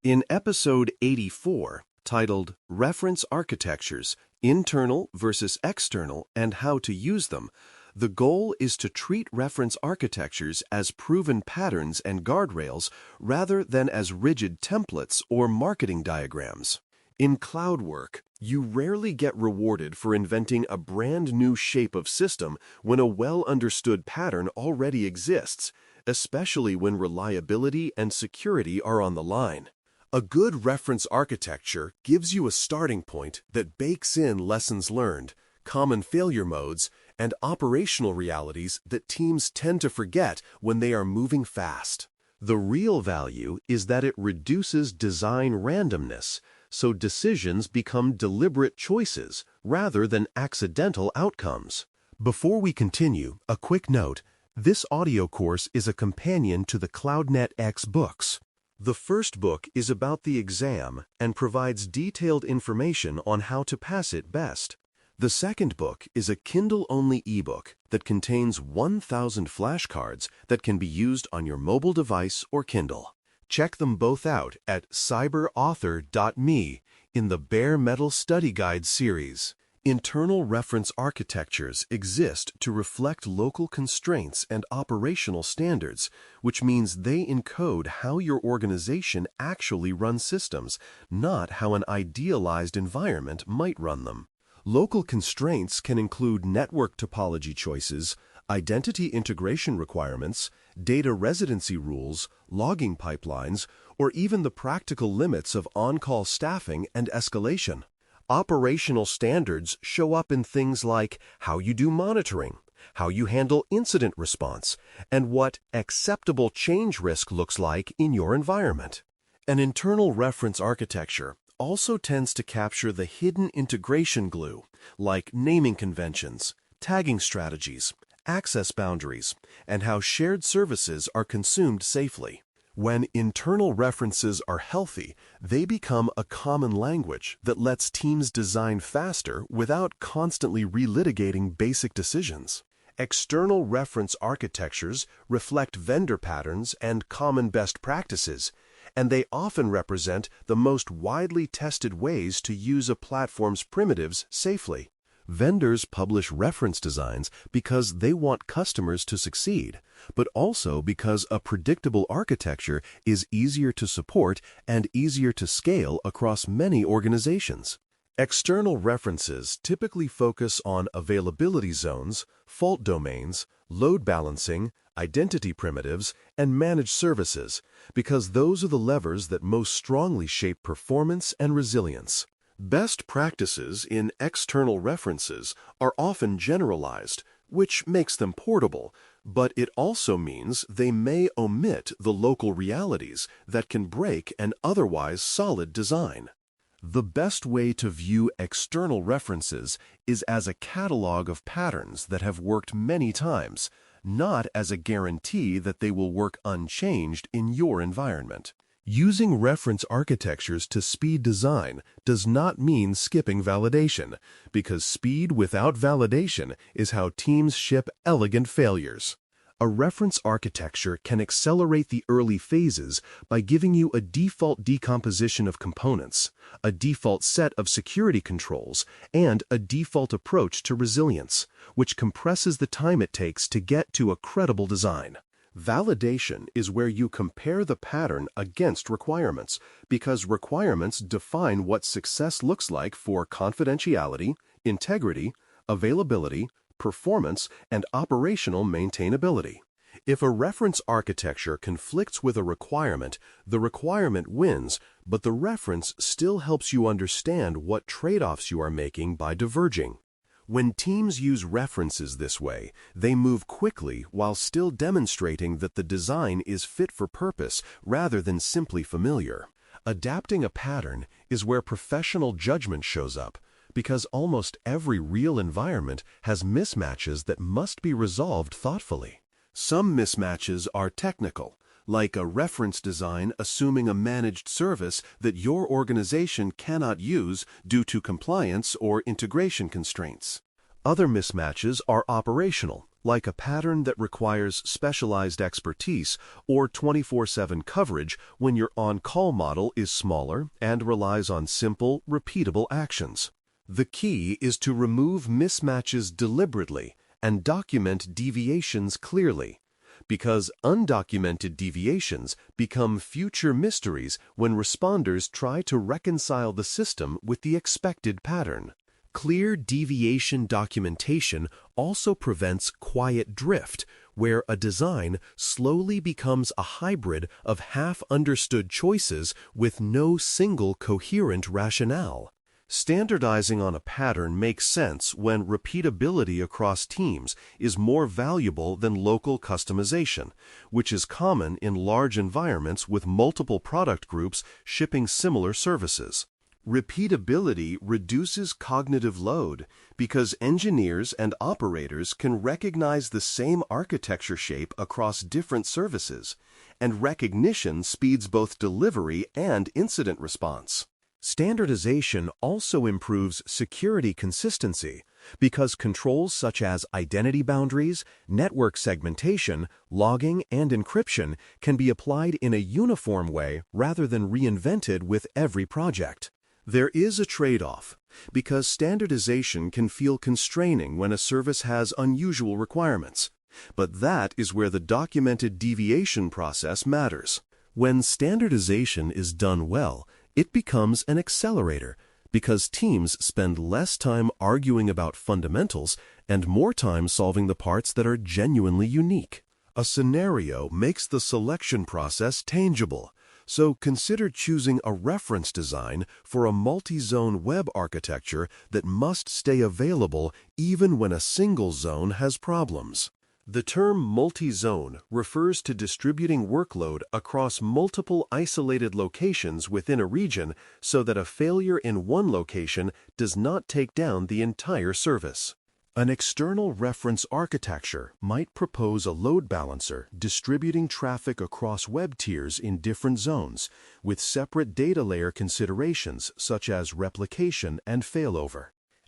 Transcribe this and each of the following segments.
In episode 84, titled Reference Architectures, Internal versus External and How to Use Them, the goal is to treat reference architectures as proven patterns and guardrails rather than as rigid templates or marketing diagrams. In cloud work, you rarely get rewarded for inventing a brand new shape of system when a well-understood pattern already exists, especially when reliability and security are on the line. A good reference architecture gives you a starting point that bakes in lessons learned, common failure modes, and operational realities that teams tend to forget when they are moving fast. The real value is that it reduces design randomness, so decisions become deliberate choices rather than accidental outcomes. Before we continue, a quick note: this audio course is a companion to the CloudNetX books. The first book is about the exam and provides detailed information on how to pass it best. The second book is a Kindle-only ebook that contains 1,000 flashcards that can be used on your mobile device or Kindle. Check them both out at cyberauthor.me in the Bare Metal Study Guide series. Internal reference architectures exist to reflect local constraints and operational standards, which means they encode how your organization actually runs systems, not how an idealized environment might run them. Local constraints can include network topology choices, identity integration requirements, data residency rules, logging pipelines, or even the practical limits of on-call staffing and escalation. Operational standards show up in things like how you do monitoring, how you handle incident response, and what acceptable change risk looks like in your environment. An internal reference architecture also tends to capture the hidden integration glue, like naming conventions, tagging strategies, access boundaries, and how shared services are consumed safely. When internal references are healthy, they become a common language that lets teams design faster without constantly relitigating basic decisions. External reference architectures reflect vendor patterns and common best practices, and they often represent the most widely tested ways to use a platform's primitives safely. Vendors publish reference designs because they want customers to succeed, but also because a predictable architecture is easier to support and easier to scale across many organizations. External references typically focus on availability zones, fault domains, load balancing, identity primitives, and managed services, because those are the levers that most strongly shape performance and resilience. Best practices in external references are often generalized, which makes them portable, but it also means they may omit the local realities that can break an otherwise solid design. The best way to view external references is as a catalog of patterns that have worked many times, not as a guarantee that they will work unchanged in your environment. Using reference architectures to speed design does not mean skipping validation, because speed without validation is how teams ship elegant failures. A reference architecture can accelerate the early phases by giving you a default decomposition of components, a default set of security controls, and a default approach to resilience, which compresses the time it takes to get to a credible design. Validation is where you compare the pattern against requirements, because requirements define what success looks like for confidentiality, integrity, availability, performance, and operational maintainability. If a reference architecture conflicts with a requirement, the requirement wins, but the reference still helps you understand what trade-offs you are making by diverging. When teams use references this way, they move quickly while still demonstrating that the design is fit for purpose rather than simply familiar. Adapting a pattern is where professional judgment shows up, because almost every real environment has mismatches that must be resolved thoughtfully. Some mismatches are technical, like a reference design assuming a managed service that your organization cannot use due to compliance or integration constraints. Other mismatches are operational, like a pattern that requires specialized expertise or 24/7 coverage when your on-call model is smaller and relies on simple, repeatable actions. The key is to remove mismatches deliberately and document deviations clearly, because undocumented deviations become future mysteries when responders try to reconcile the system with the expected pattern. Clear deviation documentation also prevents quiet drift, where a design slowly becomes a hybrid of half-understood choices with no single coherent rationale. Standardizing on a pattern makes sense when repeatability across teams is more valuable than local customization, which is common in large environments with multiple product groups shipping similar services. Repeatability reduces cognitive load because engineers and operators can recognize the same architecture shape across different services, and recognition speeds both delivery and incident response. Standardization also improves security consistency because controls such as identity boundaries, network segmentation, logging, and encryption can be applied in a uniform way rather than reinvented with every project. There is a trade-off, because standardization can feel constraining when a service has unusual requirements. But that is where the documented deviation process matters. When standardization is done well, it becomes an accelerator, because teams spend less time arguing about fundamentals and more time solving the parts that are genuinely unique. A scenario makes the selection process tangible. So consider choosing a reference design for a multi-zone web architecture that must stay available even when a single zone has problems. The term multi-zone refers to distributing workload across multiple isolated locations within a region so that a failure in one location does not take down the entire service. An external reference architecture might propose a load balancer distributing traffic across web tiers in different zones, with separate data layer considerations such as replication and failover.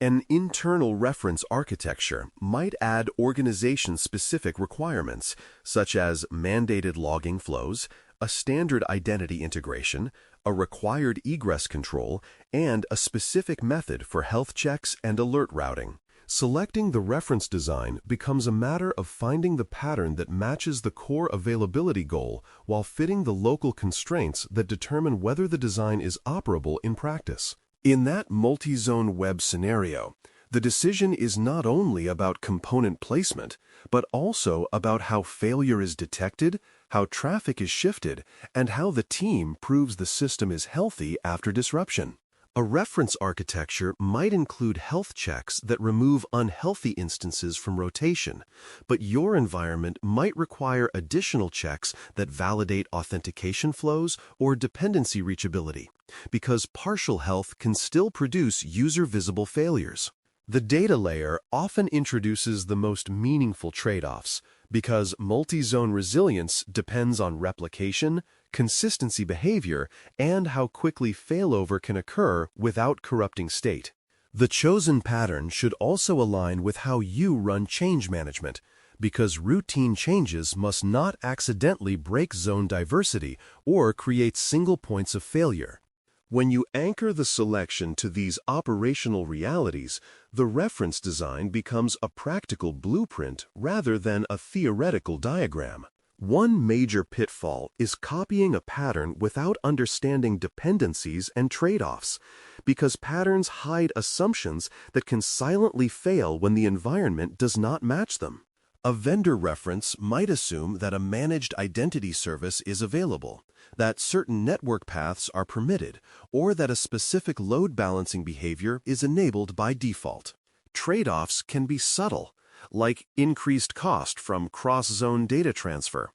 An internal reference architecture might add organization-specific requirements, such as mandated logging flows, a standard identity integration, a required egress control, and a specific method for health checks and alert routing. Selecting the reference design becomes a matter of finding the pattern that matches the core availability goal while fitting the local constraints that determine whether the design is operable in practice. In that multi-zone web scenario, the decision is not only about component placement, but also about how failure is detected, how traffic is shifted, and how the team proves the system is healthy after disruption. A reference architecture might include health checks that remove unhealthy instances from rotation, but your environment might require additional checks that validate authentication flows or dependency reachability, because partial health can still produce user-visible failures. The data layer often introduces the most meaningful trade-offs, because multi-zone resilience depends on replication, consistency behavior, and how quickly failover can occur without corrupting state. The chosen pattern should also align with how you run change management, because routine changes must not accidentally break zone diversity or create single points of failure. When you anchor the selection to these operational realities, the reference design becomes a practical blueprint rather than a theoretical diagram. One major pitfall is copying a pattern without understanding dependencies and trade-offs, because patterns hide assumptions that can silently fail when the environment does not match them. A vendor reference might assume that a managed identity service is available, that certain network paths are permitted, or that a specific load balancing behavior is enabled by default. Trade-offs can be subtle, like increased cost from cross-zone data transfer,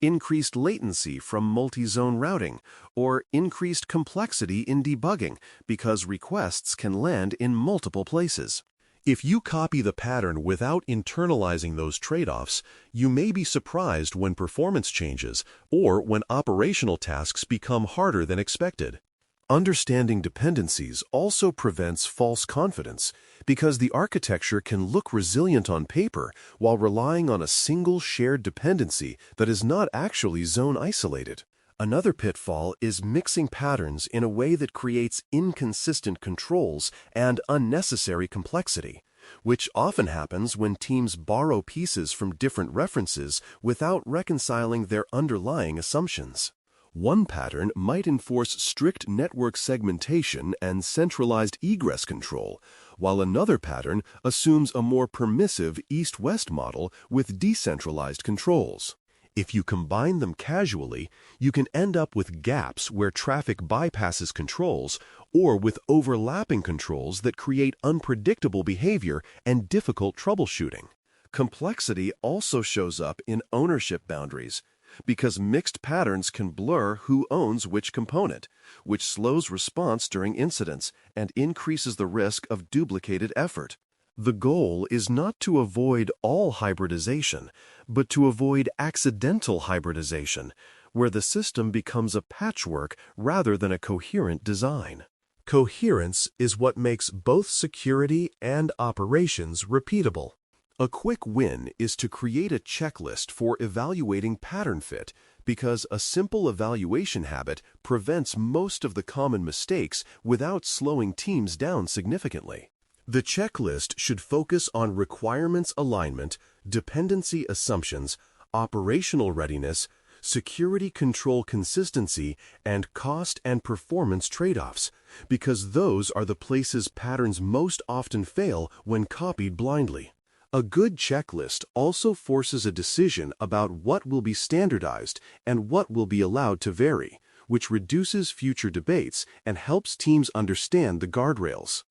increased latency from multi-zone routing, or increased complexity in debugging because requests can land in multiple places. If you copy the pattern without internalizing those trade-offs, you may be surprised when performance changes or when operational tasks become harder than expected. Understanding dependencies also prevents false confidence because the architecture can look resilient on paper while relying on a single shared dependency that is not actually zone-isolated. Another pitfall is mixing patterns in a way that creates inconsistent controls and unnecessary complexity, which often happens when teams borrow pieces from different references without reconciling their underlying assumptions. One pattern might enforce strict network segmentation and centralized egress control, while another pattern assumes a more permissive east-west model with decentralized controls. If you combine them casually, you can end up with gaps where traffic bypasses controls or with overlapping controls that create unpredictable behavior and difficult troubleshooting. Complexity also shows up in ownership boundaries, because mixed patterns can blur who owns which component, which slows response during incidents and increases the risk of duplicated effort. The goal is not to avoid all hybridization, but to avoid accidental hybridization, where the system becomes a patchwork rather than a coherent design. Coherence is what makes both security and operations repeatable. A quick win is to create a checklist for evaluating pattern fit because a simple evaluation habit prevents most of the common mistakes without slowing teams down significantly. The checklist should focus on requirements alignment, dependency assumptions, operational readiness, security control consistency, and cost and performance trade-offs, because those are the places patterns most often fail when copied blindly. A good checklist also forces a decision about what will be standardized and what will be allowed to vary, which reduces future debates and helps teams understand the guardrails.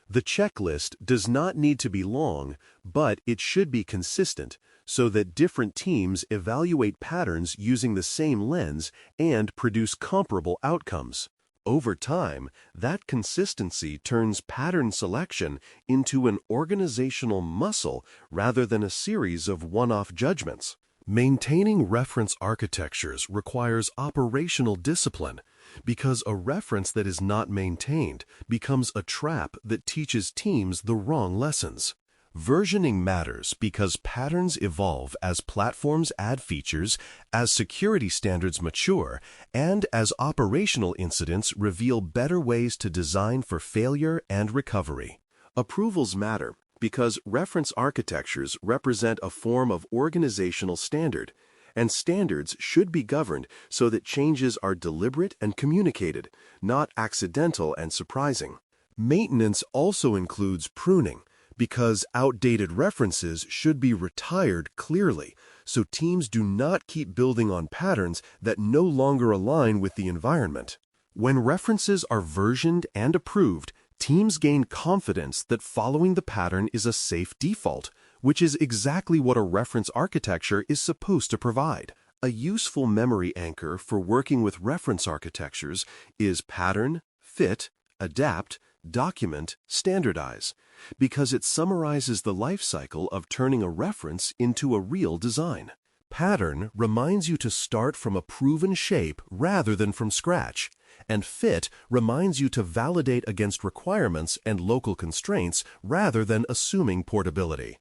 The checklist does not need to be long, but it should be consistent so that different teams evaluate patterns using the same lens and produce comparable outcomes. Over time, that consistency turns pattern selection into an organizational muscle rather than a series of one-off judgments. Maintaining reference architectures requires operational discipline because a reference that is not maintained becomes a trap that teaches teams the wrong lessons. Versioning matters because patterns evolve as platforms add features, as security standards mature, and as operational incidents reveal better ways to design for failure and recovery. Approvals matter because reference architectures represent a form of organizational standard, and standards should be governed so that changes are deliberate and communicated, not accidental and surprising. Maintenance also includes pruning, because outdated references should be retired clearly so teams do not keep building on patterns that no longer align with the environment. When references are versioned and approved, teams gain confidence that following the pattern is a safe default, which is exactly what a reference architecture is supposed to provide. A useful memory anchor for working with reference architectures is pattern, fit, adapt, document, standardize, because it summarizes the life cycle of turning a reference into a real design. Pattern reminds you to start from a proven shape rather than from scratch, and fit reminds you to validate against requirements and local constraints rather than assuming portability.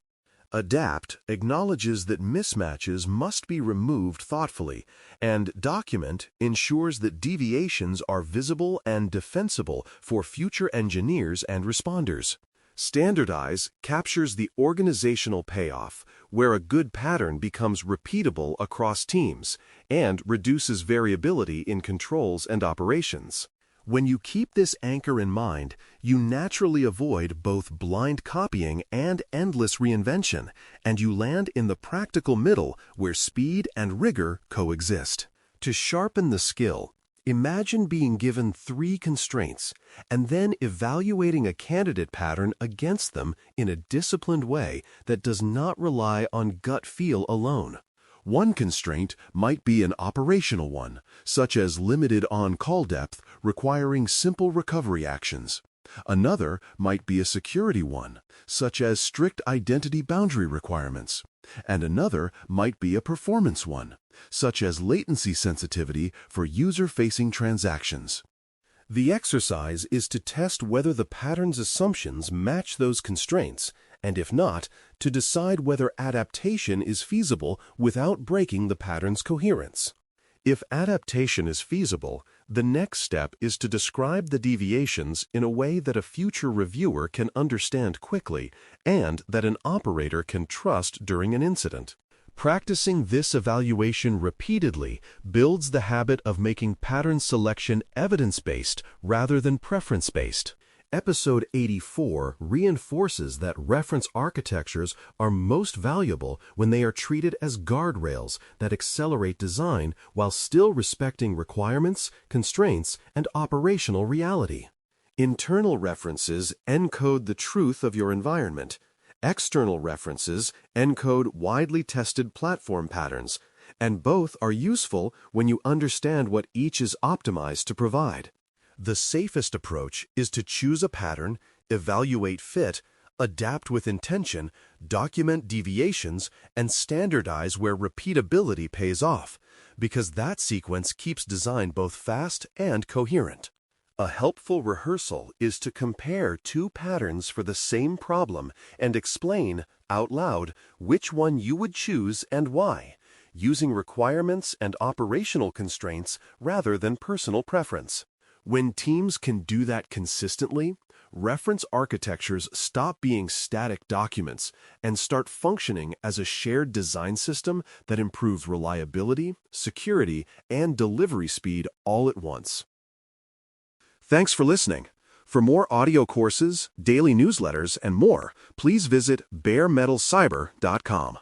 Adapt acknowledges that mismatches must be removed thoughtfully, and document ensures that deviations are visible and defensible for future engineers and responders. Standardize captures the organizational payoff, where a good pattern becomes repeatable across teams and reduces variability in controls and operations. When you keep this anchor in mind, you naturally avoid both blind copying and endless reinvention, and you land in the practical middle where speed and rigor coexist. To sharpen the skill, imagine being given 3 constraints and then evaluating a candidate pattern against them in a disciplined way that does not rely on gut feel alone. One constraint might be an operational one, such as limited on-call depth requiring simple recovery actions. Another might be a security one, such as strict identity boundary requirements. And another might be a performance one, such as latency sensitivity for user-facing transactions. The exercise is to test whether the pattern's assumptions match those constraints, and if not, to decide whether adaptation is feasible without breaking the pattern's coherence. If adaptation is feasible, the next step is to describe the deviations in a way that a future reviewer can understand quickly and that an operator can trust during an incident. Practicing this evaluation repeatedly builds the habit of making pattern selection evidence-based rather than preference-based. Episode 84 reinforces that reference architectures are most valuable when they are treated as guardrails that accelerate design while still respecting requirements, constraints, and operational reality. Internal references encode the truth of your environment. External references encode widely tested platform patterns, and both are useful when you understand what each is optimized to provide. The safest approach is to choose a pattern, evaluate fit, adapt with intention, document deviations, and standardize where repeatability pays off, because that sequence keeps design both fast and coherent. A helpful rehearsal is to compare two patterns for the same problem and explain, out loud, which one you would choose and why, using requirements and operational constraints rather than personal preference. When teams can do that consistently, reference architectures stop being static documents and start functioning as a shared design system that improves reliability, security, and delivery speed all at once. Thanks for listening. For more audio courses, daily newsletters, and more, please visit baremetalcyber.com.